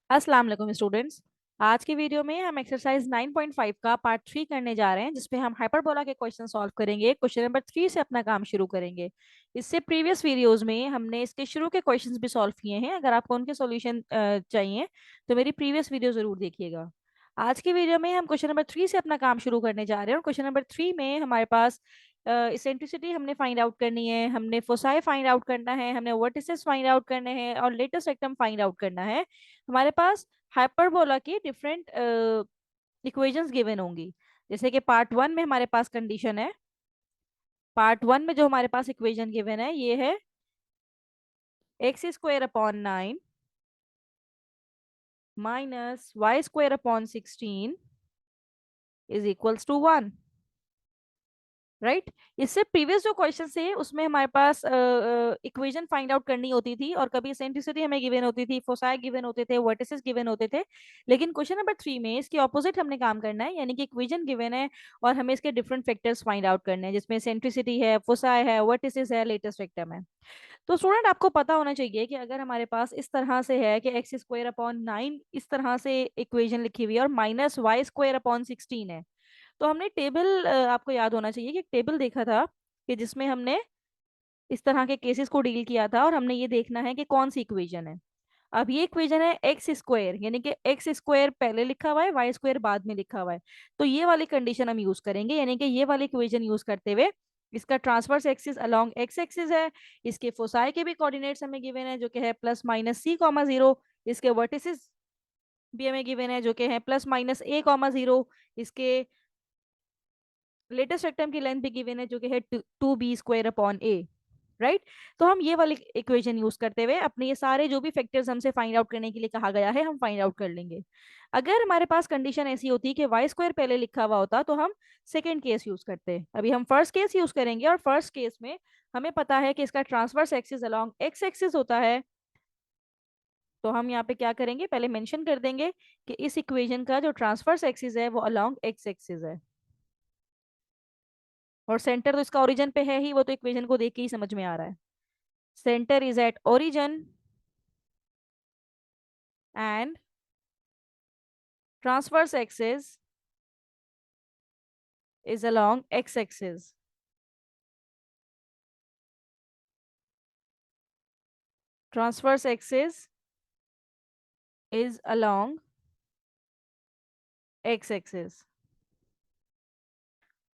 अस्सलाम वालेकुम स्टूडेंट्स। आज की वीडियो में हम एक्सरसाइज 9.5 का पार्ट 3 करने जा रहे हैं, जिसपे हम हाइपरबोला के क्वेश्चन सॉल्व करेंगे। क्वेश्चन नंबर 3 से अपना काम शुरू करेंगे। इससे प्रीवियस वीडियोस में हमने इसके शुरू के क्वेश्चंस भी सॉल्व किए हैं। अगर आपको उनके सॉल्यूशन चाहिए तो मेरी प्रीवियस वीडियो जरूर देखिएगा। आज की वीडियो में हम क्वेश्चन नंबर 3 से अपना काम शुरू करने जा रहे हैं, और क्वेश्चन नंबर 3 में हमारे पास इसेंट्रिसिटी हमने फाइंड आउट करनी है, हमने फोसाई फाइंड आउट करना है, हमने वर्टिसेस फाइंड आउट करने हैं, और लेटेस्ट रेक्टम फाइंड आउट करना है। हमारे पास हाइपरबोला की डिफरेंट इक्वेशंस गिवन होंगी। जैसे कि पार्ट वन में हमारे पास कंडीशन है। पार्ट वन में जो हमारे पास इक्वेशन गिवन है ये है x square upon 9 minus y square upon 16 is equals to 1। Right. इससे प्रीवियस जो क्वेश्चन थे उसमें हमारे पास इक्वेशन फाइंड आउट करनी होती थी, और कभी एसेंट्रिसिटी हमें गिवन होती थी, फोसाई गिवन होते थे, वर्टिसेस गिवन होते थे। लेकिन क्वेश्चन नंबर 3 में इसके ऑपोजिट हमने काम करना है, यानी कि इक्वेशन गिवन है और हमें इसके डिफरेंट फैक्टर्स फाइंड आउट करने हैं, जिसमें एसेंट्रिसिटी है, फोसाई है, वर्टिसेस है, लेटेस्ट रेक्टम है। तो स्टूडेंट आपको पता होना चाहिए कि अगर हमारे पास इस तरह से है कि एक्स स्क्वायर अपॉन 9 इस तरह से इक्वेशन लिखी हुई है, और माइनस वाई स्क्वायर अपॉन 16 है, तो हमने टेबल आपको याद होना चाहिए कि एक टेबल देखा था कि जिसमें हमने इस तरह के केसेस को डील किया था, और हमने ये देखना है कि कौन सी इक्वेशन है। अब ये इक्वेशन है एक्स स्क्वायर, यानी कि एक्स स्क्वायर पहले लिखा हुआ है, वाई स्क्वायर बाद में लिखा हुआ है। तो ये वाली कंडीशन हम यूज करेंगे, यानी कि ये वाली इक्वेशन यूज करते हुए इसका transverse axis along x axis है, इसके फोसाई के भी कोऑर्डिनेट्स हमें गिवन है जो कि है plus minus C comma zero, इसके वर्टिसेस भी हमें गिवन है जो कि है प्लस माइनस ए कॉमा जीरो, इसके लेटेस्ट रेक्टम की लेंथ भी गिवन है जो कि है 2b² अपॉन ए। राइट। तो हम ये वाली इक्वेशन यूज करते हुए अपने ये सारे जो भी फैक्टर्स हमसे फाइंड आउट करने के लिए कहा गया है हम फाइंड आउट कर लेंगे। अगर हमारे पास कंडीशन ऐसी होती कि वाई स्क्वायर पहले लिखा हुआ होता तो हम सेकेंड केस यूज करते। अभी हम फर्स्ट केस यूज करेंगे, और फर्स्ट केस में हमें पता है कि इसका transverse axis along x axis होता है। तो हम यहाँ पे क्या करेंगे, पहले मेंशन कर देंगे कि इस इक्वेशन का जो ट्रांसवर्स एक्सिस है वो अलोंग एक्स एक्सिस है, और सेंटर तो इसका ओरिजिन पे है ही, वो तो इक्वेशन को देख के ही समझ में आ रहा है। Centre is at origin and transverse axis is along x-axis. Transverse axis is along x-axis.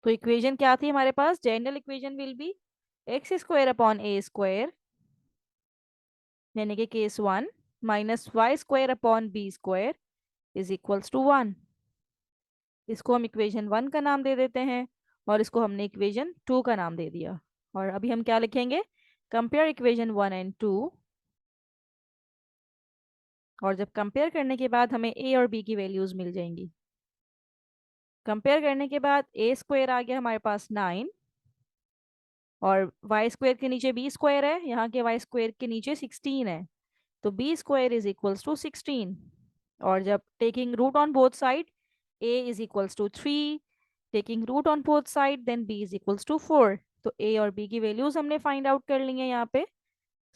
तो इक्वेशन क्या थी हमारे पास, general equation will be x square upon a square, यानी कि case one, minus y square upon b square is equals to 1। इसको हम equation 1 का नाम दे देते हैं, और इसको हमने इक्वेशन 2 का नाम दे दिया। और अभी हम क्या लिखेंगे, कंपेयर इक्वेशन 1 एंड 2। और जब कंपेयर करने के बाद हमें ए और बी की वैल्यूज मिल जाएंगी। कंपेयर करने के बाद ए स्क्वायर आ गया हमारे पास 9, और वाई स्क्वायर के नीचे बी स्क्वायर है, यहाँ के वाई स्क्वायर के नीचे 16 है, तो b square is equals to 16। और जब taking root on both side, a is equals to 3, taking root on both side then b is equals to 4। तो ए और बी की वैल्यूज हमने फाइंड आउट कर ली है। यहाँ पे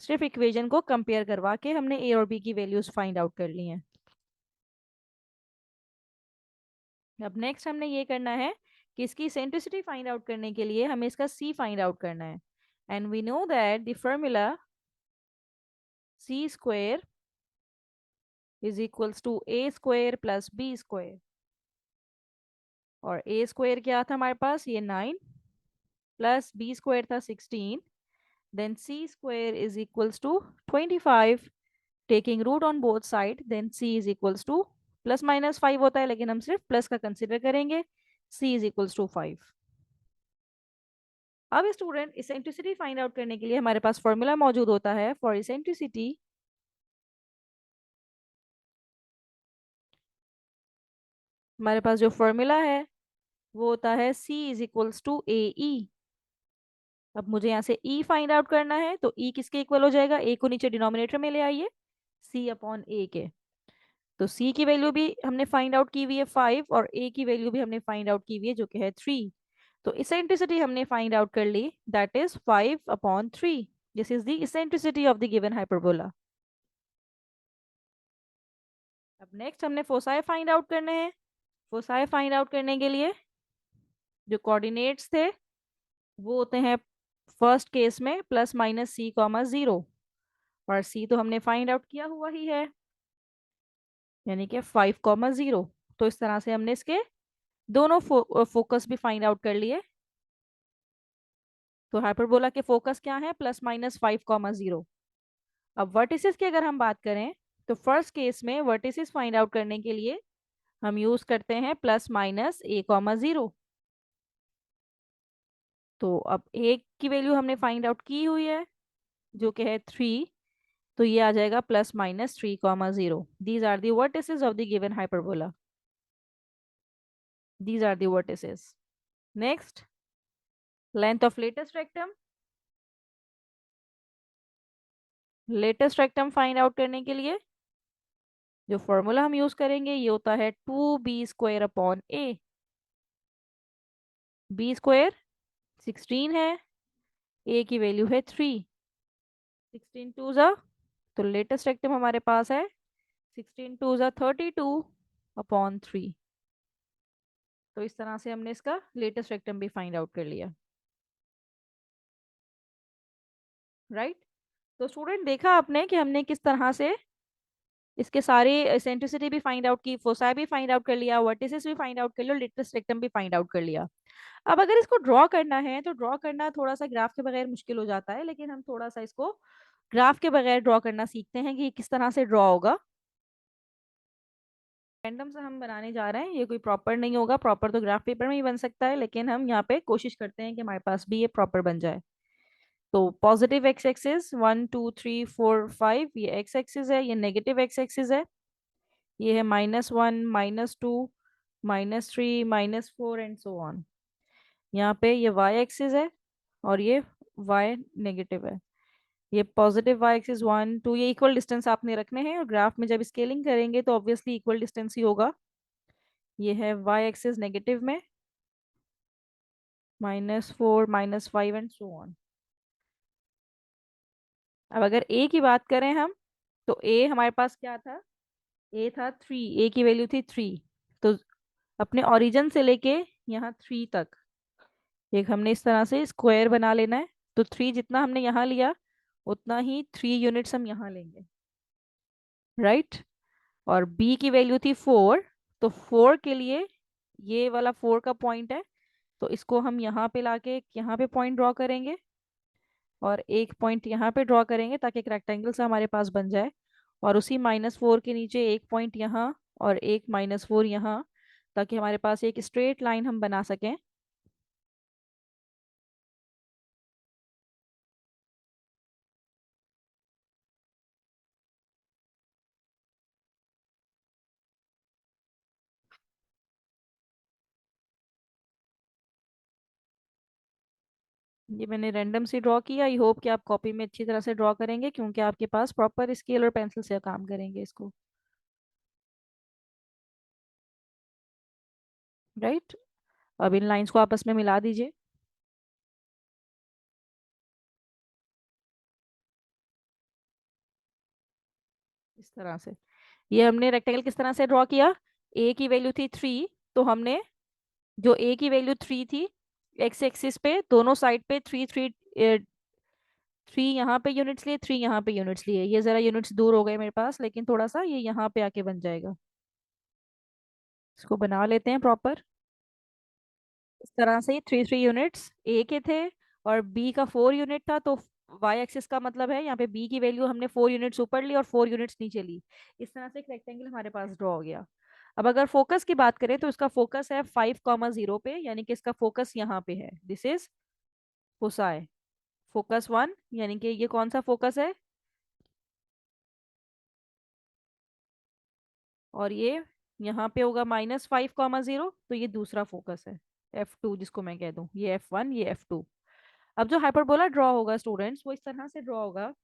सिर्फ इक्वेशन को कंपेयर करवा के हमने ए और बी की वैल्यूज फाइंड आउट कर ली हैं। अब नेक्स्ट हमने ये करना है कि इसकी इसेंट्रिसिटी फाइंड आउट करने के लिए हमें इसका सी फाइंड आउट करना है। And we know that the formula c square is equals to a square plus b square. और ए स्क्वायर क्या था हमारे पास, ये 9, प्लस बी स्क्वायर था 16, then c square is equals to 25, taking root on both side then c is equals to plus minus 5 होता है, लेकिन हम सिर्फ प्लस का कंसिडर करेंगे। सी इज इक्वल्स टू 5। अब स्टूडेंट इसेंट्रिसिटी फाइंड आउट करने के लिए हमारे पास फॉर्मूला मौजूद होता है फॉर इसेंट्रिसिटी। हमारे पास जो फॉर्मूला है वो होता है C is equals to a ई। अब मुझे यहाँ से E फाइंड आउट करना है, तो E किसके इक्वल हो जाएगा, A को नीचे डिनोमिनेटर में ले आइए, C अपॉन A के। तो C की वैल्यू भी हमने फाइंड आउट की हुई है 5, और A की वैल्यू भी हमने फाइंड आउट की हुई है जो कि है 3। तो इसेंट्रिसिटी हमने फाइंड आउट कर ली, that is 5/3। This is the eccentricity of the given hyperbola. अब नेक्स्ट हमने फोसाई फाइंड आउट करने हैं। फोसाई फाइंड आउट करने के लिए जो कोऑर्डिनेट्स थे वो होते हैं फर्स्ट केस में plus minus C comma zero, और सी तो हमने फाइंड आउट किया हुआ ही है, यानी कि 5,0। तो इस तरह से हमने इसके दोनों फोकस भी फाइंड आउट कर लिए। तो हाइपरबोला के फोकस क्या है, प्लस माइनस 5,0। अब वर्टिसेस की अगर हम बात करें तो फर्स्ट केस में वर्टिसेस फाइंड आउट करने के लिए हम यूज करते हैं प्लस माइनस a,0। तो अब a की वैल्यू हमने फाइंड आउट की हुई है जो कि है 3, तो ये आ जाएगा plus minus 3,0। These are the vertices of the given hyperbola. These are the vertices. Next, length of latus rectum. Latus rectum find out करने के लिए जो फॉर्मूला हम यूज करेंगे ये होता है 2b² upon a। B square 16 है, a की वैल्यू है 3। 16 टू ज़ा, तो लेटेस्ट रेक्टम हमारे पास है 16 टू ज़ा 32 अपॉन 3। तो इस तरह से हमने इसका लेटेस्ट रेक्टम भी फाइंड आउट कर लिया, राइट। तो स्टूडेंट देखा आपने कि हमने किस तरह से इसके सारे एसेंट्रिसिटी भी फाइंड आउट की, फोसाई भी फाइंड आउट कर लिया, वर्टिसेस भी फाइंड आउट कर लिया और लेटेस्ट रेक्टम भी फाइंड आउट कर लिया। अब अगर इसको ड्रॉ करना है तो ड्रॉ करना थोड़ा सा ग्राफ के बगैर मुश्किल हो जाता है, लेकिन हम थोड़ा सा इसको ग्राफ के बगैर ड्रॉ करना सीखते हैं कि ये किस तरह से ड्रॉ होगा। रैंडम से हम बनाने जा रहे हैं, ये कोई प्रॉपर नहीं होगा, प्रॉपर तो ग्राफ पेपर में ही बन सकता है, लेकिन हम यहाँ पे कोशिश करते हैं कि हमारे पास भी ये प्रॉपर बन जाए। तो पॉजिटिव एक्स एक्सिस 1 2 3 4 5, ये एक्स एक्सिस है, ये नेगेटिव एक्स एक्सिस है, ये है -1 -2 -3 -4 एंड सो ऑन। यहाँ पे ये वाई एक्सिस है और ये वाई नेगेटिव है। ये पॉजिटिव वाई एक्सिस 1 2, ये इक्वल डिस्टेंस आपने रखने हैं और ग्राफ में जब स्केलिंग करेंगे तो ऑब्वियसली इक्वल डिस्टेंस ही होगा। ये है वाई एक्सिस नेगेटिव में -4 -5 एंड सो ऑन। अब अगर ए की बात करें हम, तो ए हमारे पास क्या था, ए था 3, ए की वैल्यू थी 3। तो अपने ओरिजिन से लेके यहाँ 3 तक एक हमने इस तरह से स्क्वायर बना लेना है। तो 3 जितना हमने यहाँ लिया उतना ही 3 यूनिट्स हम यहाँ लेंगे, राइट। और बी की वैल्यू थी 4, तो 4 के लिए ये वाला 4 का पॉइंट है, तो इसको हम यहाँ पे लाके यहाँ पे पॉइंट ड्रॉ करेंगे और एक पॉइंट यहाँ पे ड्रॉ करेंगे ताकि एक रेक्टेंगल सा हमारे पास बन जाए। और उसी -4 के नीचे एक पॉइंट यहाँ और एक -4 यहाँ, ताकि हमारे पास एक स्ट्रेट लाइन हम बना सकें। ये मैंने रैंडम से ड्रॉ किया, आई होप कि आप कॉपी में अच्छी तरह से ड्रॉ करेंगे क्योंकि आपके पास प्रॉपर स्केल और पेंसिल से काम करेंगे इसको, राइट। अब इन लाइंस को आपस में मिला दीजिए इस तरह से। ये हमने रेक्टेंगल किस तरह से ड्रॉ किया, ए की वैल्यू थी 3, तो हमने जो ए की वैल्यू 3 थी, एक्स एक्सिस पे दोनों साइड पे 3 यहाँ पे यूनिट्स लिए, 3 यहाँ पे यूनिट्स लिए। ये जरा यूनिट्स दूर हो गए मेरे पास, लेकिन थोड़ा सा ये यहाँ पे आके बन जाएगा। इसको बना लेते हैं प्रॉपर इस तरह से। 3 यूनिट्स ए के थे और बी का 4 यूनिट था, तो वाई एक्सिस का मतलब है यहाँ पे बी की वैल्यू हमने 4 यूनिट्स ऊपर ली और 4 यूनिट्स नीचे ली। इस तरह से एक रेक्टेंगल हमारे पास ड्रॉ हो गया। अब अगर फोकस की बात करें तो इसका फोकस है 5,0 पे, यानी कि इसका फोकस यहाँ पे है, दिस इज फोसाई। फोकस 1, यानी कि ये कौन सा फोकस है, और ये यहाँ पे होगा -5,0, तो ये दूसरा फोकस है, F2 जिसको मैं कह दूं, ये F1 ये F2। अब जो हाइपरबोला ड्रॉ होगा स्टूडेंट्स वो इस तरह से ड्रॉ होगा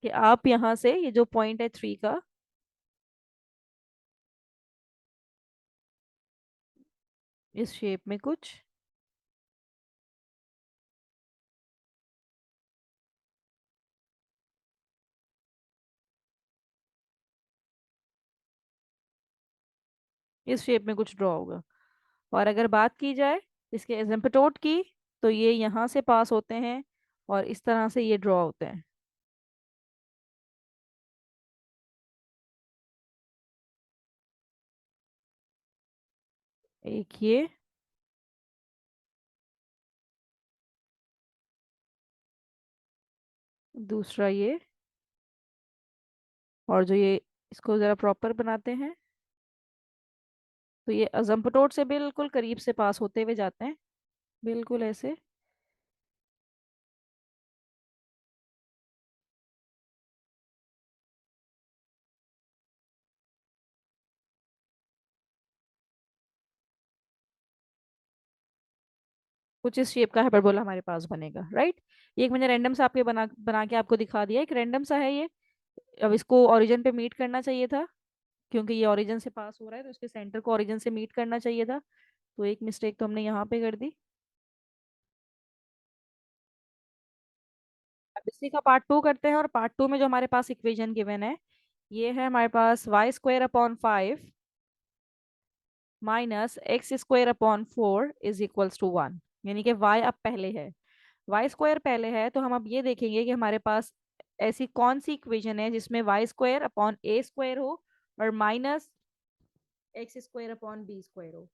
कि आप यहाँ से ये जो पॉइंट है 3 का, इस शेप में कुछ इस शेप में कुछ ड्रॉ होगा। और अगर बात की जाए इसके एसिम्पटोट की, तो ये यहाँ से पास होते हैं और इस तरह से ये ड्रॉ होते हैं। एक ये, दूसरा ये, और जो ये इसको जरा प्रॉपर बनाते हैं तो ये अजम्पटोट से बिल्कुल करीब से पास होते हुए जाते हैं, बिल्कुल ऐसे। कुछ इस शेप का हाइपरबोला हमारे पास बनेगा, राइट। ये एक मैंने रैंडम सा आपके बना बना के आपको दिखा दिया, एक रैंडम सा है ये। अब इसको ओरिजिन पे मीट करना चाहिए था, क्योंकि ये ओरिजिन से पास हो रहा है तो इसके सेंटर को ओरिजिन से मीट करना चाहिए था। तो एक मिस्टेक तो हमने यहाँ पे कर दी। अब इसी का पार्ट टू करते हैं, और पार्ट टू में जो हमारे पास इक्वेशन गिवन है, ये है हमारे पास y² upon 5 minus x² upon 4 is equals to 1। यानी कि y अब पहले है, y² पहले है, तो हम अब ये देखेंगे कि हमारे पास ऐसी कौन सी इक्वेशन है जिसमें y² अपॉन a² हो और माइनस x² अपॉन b² हो।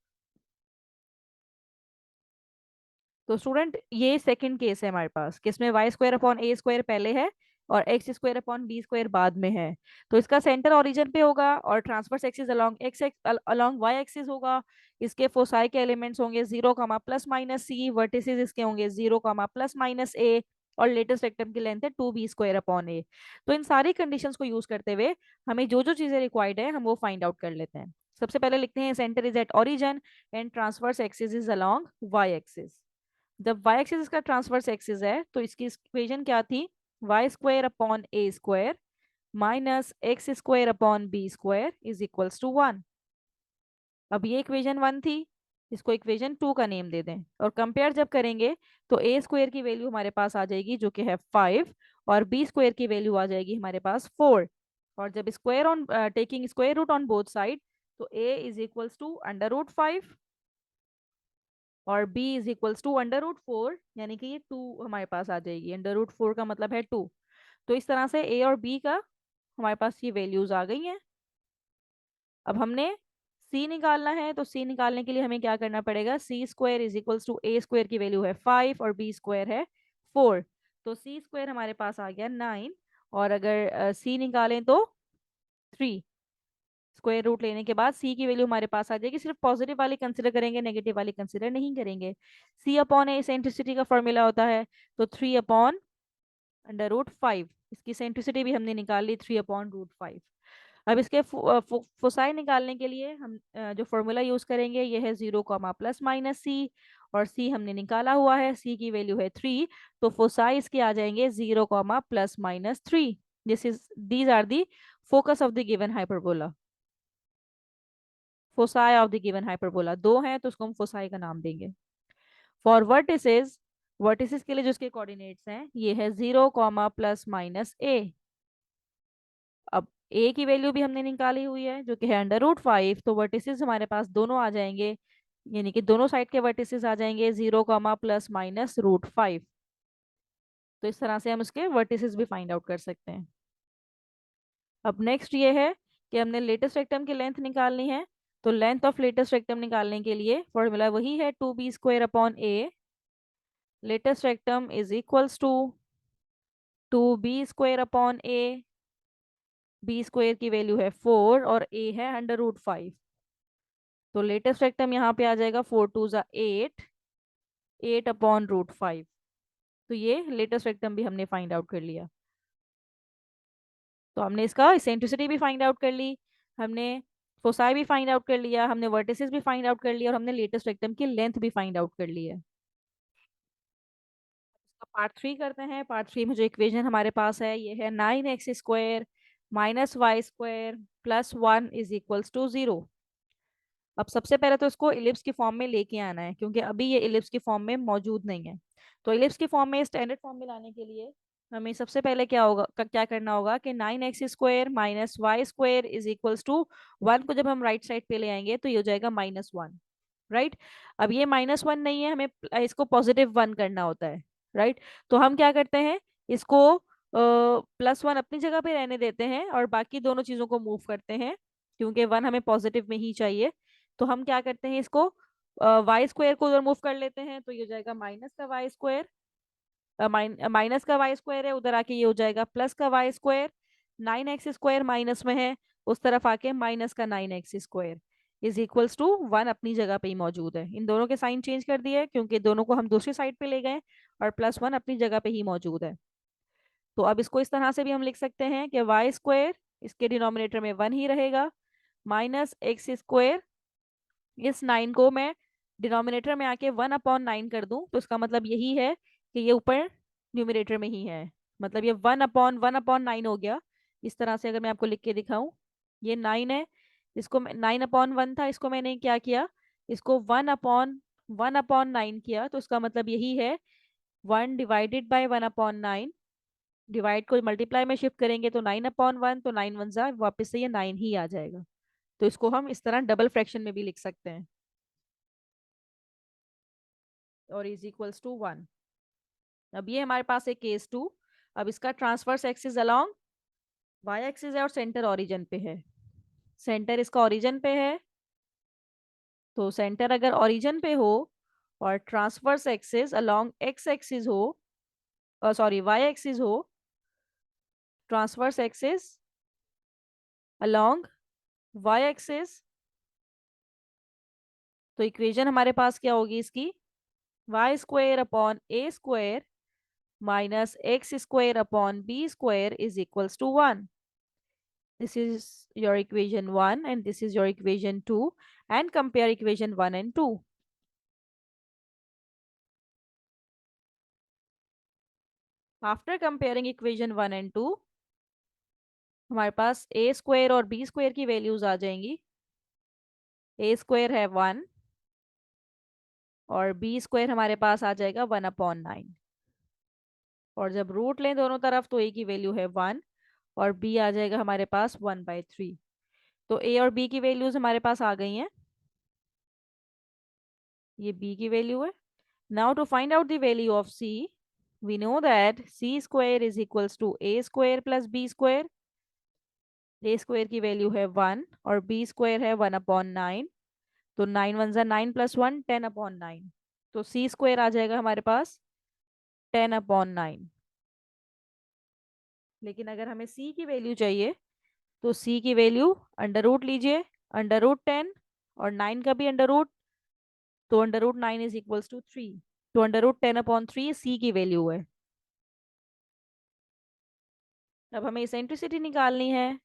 तो स्टूडेंट ये सेकंड केस है हमारे पास, किसमें y² अपॉन a² पहले है और x² अपॉन b² बाद में है। तो इसका सेंटर ओरिजिन पे होगा और transverse axis along x along y axis होगा। इसके फोसाई के एलिमेंट्स होंगे 0, ± c, वर्टिसेस इसके होंगे 0, ± a, और लेटेस्ट रेक्टम की लेंथ है 2b² अपॉन a। तो इन सारी कंडीशंस को यूज करते हुए हमें जो जो चीजें रिक्वायर्ड है हम वो फाइंड आउट कर लेते हैं। सबसे पहले लिखते हैं centre is at origin and transverse axis is along y axis. जब y एक्सिस इसका ट्रांसवर्स एक्सिस है तो इसकी इक्वेशन क्या थी, y² upon a² minus x² upon b² is equals to 1। अब ये इक्वेशन 1 थी, इसको इक्वेशन 2 का नेम दे दें, और कंपेयर जब करेंगे तो a² की वैल्यू हमारे पास आ जाएगी जो कि है 5, और b² की वैल्यू आ जाएगी हमारे पास 4। और जब square on taking square root on both side, तो a इज इक्वल्स टू √5 और b इज इक्वल्स टू √4, यानी कि ये 2 हमारे पास आ जाएगी। √4 का मतलब है 2। तो इस तरह से a और b का हमारे पास ये वैल्यूज आ गई हैं। अब हमने c निकालना है, तो c निकालने के लिए हमें क्या करना पड़ेगा, c² is equals to a² की वैल्यू है 5 और b² है 4। तो c² हमारे पास आ गया 9, और अगर c निकालें तो 3। स्क्वायर रूट लेने के बाद सी की वैल्यू हमारे पास आ जाएगी। सिर्फ पॉजिटिव वाली कंसिडर करेंगे, नेगेटिव वाली कंसिडर नहीं करेंगे। सी अपॉन ए सेंट्रिसिटी का फॉर्मूला होता है, तो 3/√5। इसकी सेंट्रिसिटी भी हमने निकाल ली 3/√5। अब इसके फोसाई निकालने के लिए हम जो फॉर्मूला यूज करेंगे ये है 0, ± c, और c हमने निकाला हुआ है, c की वैल्यू है 3। तो फोसाई इसके आ जाएंगे 0, ± 3। These are the focus of the given hyperbola. Foci of the given hyperbola दो हैं, तो उसको हम फोसाई का नाम देंगे। फॉर वर्टिसेस, वर्टिसेस के लिए जो इसके कोऑर्डिनेट्स हैं ये है 0, ± a। अब a की वैल्यू भी हमने निकाली हुई है जो कि है √5, तो वर्टिसेस हमारे पास दोनों आ जाएंगे, यानी कि दोनों साइड के वर्टिसेस आ जाएंगे 0, ± √5। तो इस तरह से हम उसके वर्टिसेस भी फाइंड आउट कर सकते हैं। अब नेक्स्ट ये है कि हमने लेटेस्ट रेक्टम की लेंथ निकालनी है। तो लेंथ ऑफ लेटेस्ट रेक्टम निकालने के लिए फॉर्मूला वही है 2b² upon a। Latus rectum is equals to 2b² upon a। b² की वैल्यू है 4 और a है √5। तो लेटेस्ट रेक्टम यहाँ पे आ जाएगा 4 × 2 = 8, 8/√5। तो ये लेटेस्ट रेक्टम भी हमने फाइंड आउट कर लिया। तो हमने इसका इसेंट्रिसिटी भी फाइंड आउट कर ली, हमने फोसाई भी फाइंड आउट कर लिया, हमने वर्टिसेस भी फाइंड आउट कर लिया, और हमने लेटेस्ट रेक्टम की लेंथ भी फाइंड आउट कर ली है। इसका पार्ट 3 करते हैं। पार्ट 3 में जो इक्वेशन हमारे पास है ये है 9x² minus y² plus 1 is equals to 0। अब सबसे पहले तो इसको इलिप्स की फॉर्म में लेके आना है, क्योंकि अभी ये इलिप्स की फॉर्म में मौजूद नहीं है। तो इलिप्स की फॉर्म में स्टैंडर्ड फॉर्म में लाने के लिए हमें सबसे पहले क्या होगा, क्या करना होगा कि 9x² minus y square is equals to 1 को जब हम राइट साइड पे ले आएंगे तो ये हो जाएगा -1, राइट। अब ये -1 नहीं है, हमें इसको +1 करना होता है, राइट। तो हम क्या करते हैं, इसको +1 अपनी जगह पे रहने देते हैं और बाकी दोनों चीजों को मूव करते हैं, क्योंकि 1 हमें पॉजिटिव में ही चाहिए। तो हम क्या करते हैं, इसको वाई स्क्वायर को उधर मूव कर लेते हैं, तो ये हो जाएगा माइनस का वाई स्क्वायर, माइनस का वाई स्क्वायर है उधर आके ये हो जाएगा प्लस का वाई स्क्वायर। 9x² माइनस में है, उस तरफ आके माइनस का 9x² इज इक्वल्स टू 1 अपनी जगह पे ही मौजूद है। इन दोनों के साइन चेंज कर दिए क्योंकि दोनों को हम दूसरी साइड पे ले गए, और +1 अपनी जगह पे ही मौजूद है। तो अब इसको इस तरह से भी हम लिख सकते हैं कि y² इसके डिनोमिनेटर में 1 ही रहेगा, -x²। इस 9 को मैं डिनोमिनेटर में आके 1/9 कर दूं तो इसका मतलब यही है कि ये ऊपर न्यूमिनेटर में ही है, मतलब ये 1/1/9 हो गया। इस तरह से अगर मैं आपको लिख के दिखाऊं, ये 9 है, इसको 9/1 था, इसको मैंने क्या किया, इसको 1/1/9 किया, तो इसका मतलब यही है 1/1/9। डिवाइड को मल्टीप्लाई में शिफ्ट करेंगे तो 9/1, तो 9 1 वापस से ये 9 ही आ जाएगा। तो इसको हम इस तरह डबल फ्रैक्शन में भी लिख सकते हैं, और इज इक्वल्स टू 1। अब ये हमारे पास है केस 2। अब इसका transverse axis along y axis है और सेंटर ओरिजिन पे है। सेंटर इसका ओरिजिन पे है, तो सेंटर अगर ओरिजिन पे हो और transverse axis along x axis हो, सॉरी वाई एक्सिस हो, transverse axis along y axis, तो इक्वेशन हमारे पास क्या होगी इसकी, y² upon a² minus x² upon b² is equals to 1। This is your equation 1 and this is your equation 2, and compare equation 1 and 2. After comparing equation 1 and 2, हमारे पास a² और b² की values आ जाएंगी। a² है 1 और b² हमारे पास आ जाएगा 1/9। और जब रूट लें दोनों तरफ तो a की वैल्यू है 1 और b आ जाएगा हमारे पास 1/3। तो a और b की वैल्यूज हमारे पास आ गई हैं, ये b की वैल्यू है। Now to find out the value of c, we know that c² is equals to a² plus b²। a² की वैल्यू है 1 और b² है 1/9, तो 9 1 9 + 1 10/9, तो c² आ जाएगा हमारे पास 10/9। लेकिन अगर हमें c की वैल्यू चाहिए तो c की वैल्यू अंडर रूट लीजिए, √10 और 9 का भी अंडर रूट, तो √9 इज इक्वल्स टू 3, तो √10/3 c की वैल्यू है। अब हमें इसेंट्रिसिटी निकालनी है।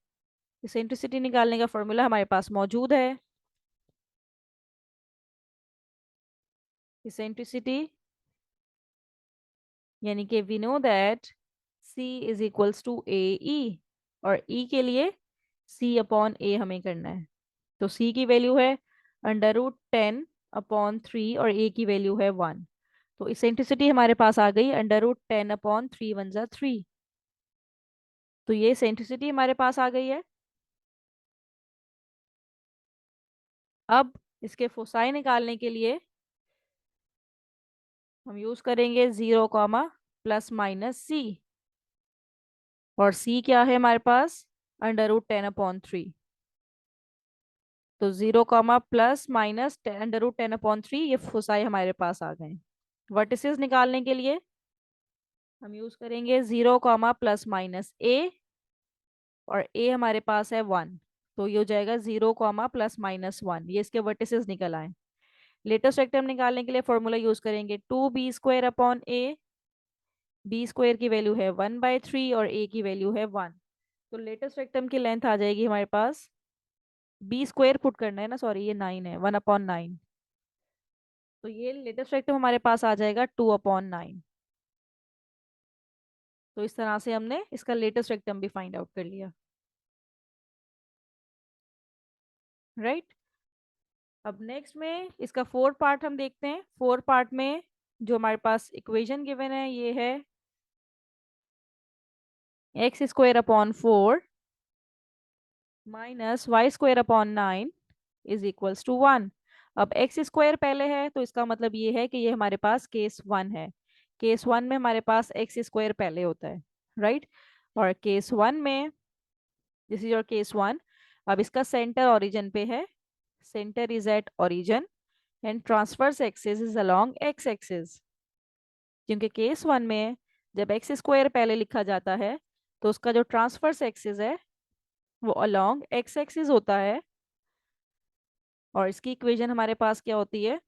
इसेंट्रिसिटी निकालने का फॉर्मूला हमारे पास मौजूद है। इसेंट्रिसिटी यानी कि we know that c is equals to a e, और e के लिए c/a हमें करना है। तो c की वैल्यू है √10/3 और a की वैल्यू है 1, तो इसेंट्रिसिटी हमारे पास आ गई √10/3 1 3। तो ये इसेंट्रिसिटी हमारे पास आ गई है। अब इसके फोसाई निकालने के लिए हम यूज करेंगे 0, ±c, और c क्या है हमारे पास √10/3, तो 0, प्लस माइनस √10/3, ये फोसाई हमारे पास आ गए। वर्टिसेस निकालने के लिए हम यूज करेंगे 0, ±a, और a हमारे पास है 1, तो ये हो जाएगा 0, ±1, ये इसके वर्टिसेस निकल आए। लेटेस्ट वेक्टर निकालने के लिए फॉर्मूला यूज करेंगे 2b² अपॉन a, b² की वैल्यू है 1/3 और a की वैल्यू है 1, तो लेटेस्ट वेक्टर की लेंथ आ जाएगी हमारे पास, b² पुट करना है ना, सॉरी ये 9 है, 1/9, तो ये लेटेस्ट वेक्टर हमारे पास आ जाएगा 2/9। तो इस तरह से हमने इसका लेटेस्ट वेक्टर भी फाइंड आउट कर लिया, राइट। अब नेक्स्ट में इसका 4 पार्ट हम देखते हैं। 4 पार्ट में जो हमारे पास इक्वेशन गिवन है ये है x square upon 4 minus y square upon 9 is equals to 1। अब एक्स स्क्वायर पहले है तो इसका मतलब ये है कि ये हमारे पास केस 1 है। केस 1 में हमारे पास एक्स स्क्वायर पहले होता है, राइट। और केस 1 में, दिस इज योर केस 1। अब इसका सेंटर ओरिजिन पे है, centre is at origin and transverse axis is along x axis. क्योंकि केस 1 में जब एक्स स्क्वायर पहले लिखा जाता है तो उसका जो ट्रांसवर्स एक्सिस है वो अलोंग एक्स एक्सिस होता है। और इसकी इक्वेशन हमारे पास क्या होती है,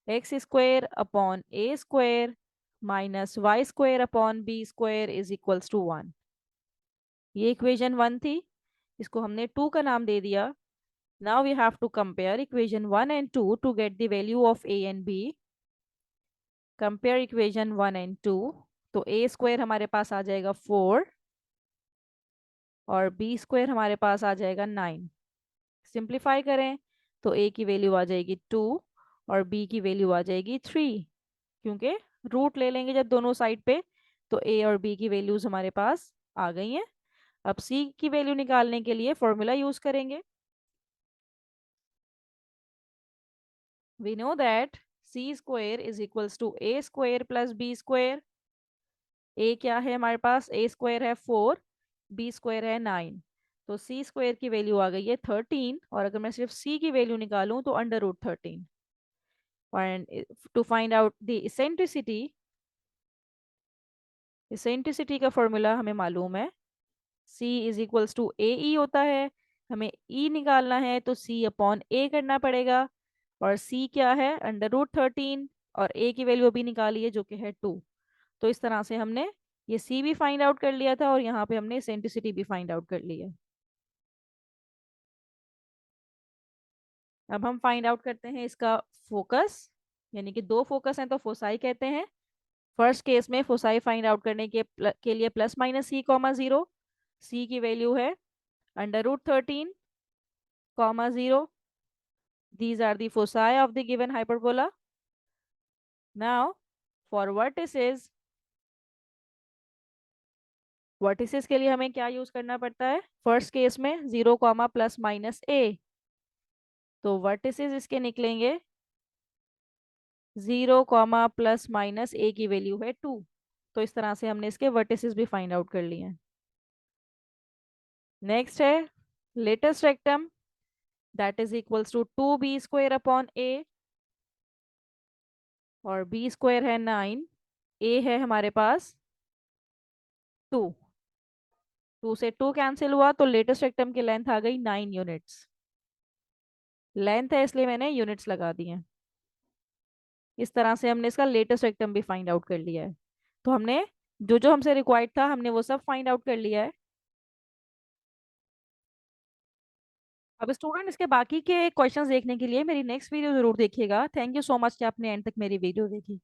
x square upon a square minus y square upon b square is equals to 1। ये इक्वेशन 1 थी, इसको हमने 2 का नाम दे दिया। Now we have to compare equation 1 and 2 to get the value of a and b. Compare equation 1 and 2। तो ए square हमारे पास आ जाएगा 4 और बी स्क्वायर हमारे पास आ जाएगा 9। सिंप्लीफाई करें तो ए की वैल्यू आ जाएगी 2 और बी की वैल्यू आ जाएगी 3, क्योंकि रूट ले लेंगे जब दोनों साइड पे तो ए और बी की वैल्यूज हमारे पास आ गई हैं। अब सी की वैल्यू निकालने के लिए फॉर्मूला यूज करेंगे। We know that c square is equals to a square plus b square. A क्या है हमारे पास, ए स्क्वायर है 4, बी स्क्वायर है 9। तो सी स्क्वायर की वैल्यू आ गई है 13 और अगर मैं सिर्फ सी की वैल्यू निकालूं तो under root 13। and to find out the eccentricity, eccentricity का फॉर्मूला हमें मालूम है, C is equals to a e होता है। हमें E निकालना है तो C अपॉन ए करना पड़ेगा। और C क्या है, अंडर रूट 13, और A की वैल्यू अभी निकाली है जो कि है 2। तो इस तरह से हमने ये C भी फाइंड आउट कर लिया था और यहाँ पे हमने इसेंट्रिसिटी भी फाइंड आउट कर ली है। अब हम फाइंड आउट करते हैं इसका फोकस, यानी कि दो फोकस हैं तो फोसाई कहते हैं। फर्स्ट केस में फोसाई फाइंड आउट करने के लिए प्लस माइनस सी कॉमा 0। सी की वैल्यू है under root 13 comma 0। These are the foci of the given hyperbola. Now for vertices, vertices के लिए हमें क्या यूज करना पड़ता है, फर्स्ट केस में 0 कॉमा प्लस माइनस ए। तो वर्टिसेस इसके निकलेंगे 0 कॉमा प्लस माइनस ए की वैल्यू है 2। तो इस तरह से हमने इसके वर्टिसेस भी फाइंड आउट कर लिए हैं। नेक्स्ट है latus rectum, that is equals to 2b square upon a और b स्क्वायर है 9, a है हमारे पास 2। 2 से 2 कैंसिल हुआ तो लेटेस्ट रेक्टम की लेंथ आ गई 9 यूनिट्स। लेंथ है इसलिए मैंने यूनिट्स लगा दी हैं। इस तरह से हमने इसका लेटेस्ट रेक्टम भी फाइंड आउट कर लिया है। तो हमने जो जो हमसे रिक्वायर्ड था हमने वो सब फाइंड आउट कर लिया है। अब स्टूडेंट इसके बाकी के क्वेश्चंस देखने के लिए मेरी नेक्स्ट वीडियो जरूर देखिएगा। थैंक यू सो मच कि आपने एंड तक मेरी वीडियो देखी।